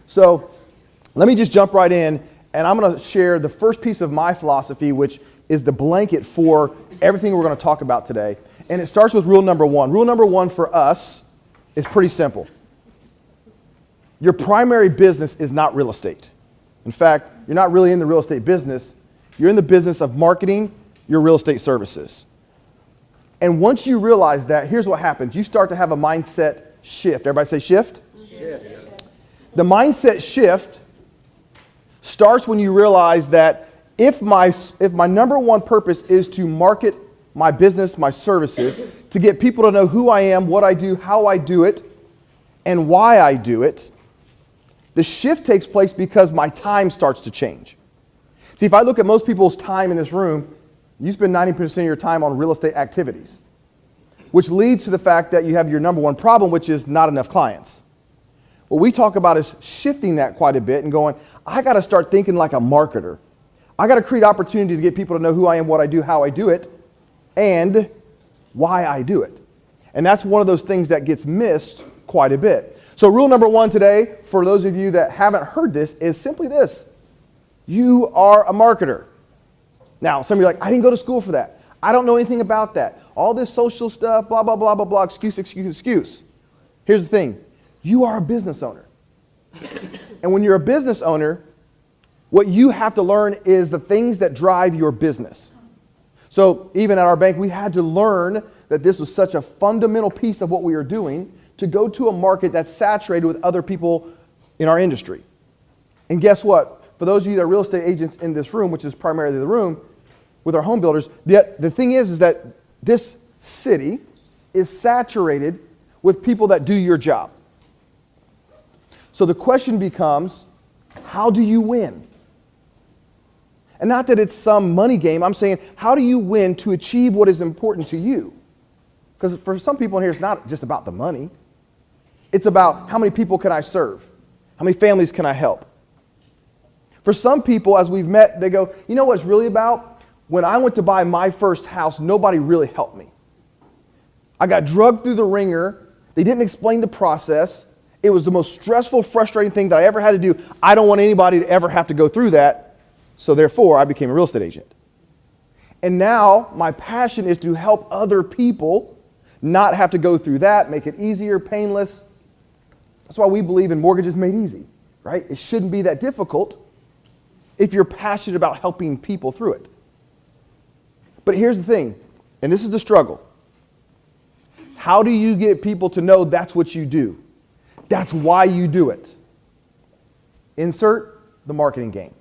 So let me just jump right in, and I'm going to share the first piece of my philosophy, which is the blanket for everything we're going to talk about today. And it starts with rule number one. Rule number one for us is pretty simple. Your primary business is not real estate. In fact, you're not really in the real estate business. You're in the business of marketing your real estate services. And once you realize that, here's what happens. You start to have a mindset shift. Everybody say shift? Shift. The mindset shift starts when you realize that if my number one purpose is to market my business, my services, to get people to know who I am, what I do, how I do it, and why I do it, the shift takes place because my time starts to change. See, if I look at most people's time in this room, you spend 90% of your time on real estate activities, which leads to the fact that you have your number one problem, which is not enough clients. What we talk about is shifting that quite a bit and going, I got to start thinking like a marketer. I got to create opportunity to get people to know who I am, what I do, how I do it, and why I do it. And that's one of those things that gets missed quite a bit. So rule number one today, for those of you that haven't heard this, is simply this. You are a marketer. Now, some of you are like, I didn't go to school for that. I don't know anything about that. All this social stuff, blah, blah, blah, blah, blah, excuse. Here's the thing. You are a business owner. And when you're a business owner, what you have to learn is the things that drive your business. So even at our bank, we had to learn that this was such a fundamental piece of what we are doing to go to a market that's saturated with other people in our industry. And guess what? For those of you that are real estate agents in this room, which is primarily the room with our home builders, the thing is that this city is saturated with people that do your job. So the question becomes, how do you win? And not that it's some money game. I'm saying, how do you win to achieve what is important to you? Because for some people in here, it's not just about the money. It's about how many people can I serve? How many families can I help? For some people, as we've met, they go, you know what it's really about? When I went to buy my first house, nobody really helped me. I got drugged through the ringer. They didn't explain the process. It was the most stressful, frustrating thing that I ever had to do. I don't want anybody to ever have to go through that. So therefore, I became a real estate agent. And now my passion is to help other people not have to go through that, make it easier, painless. That's why we believe in mortgages made easy, right? It shouldn't be that difficult if you're passionate about helping people through it. But here's the thing, and this is the struggle. How do you get people to know that's what you do? That's why you do it. Insert the marketing game.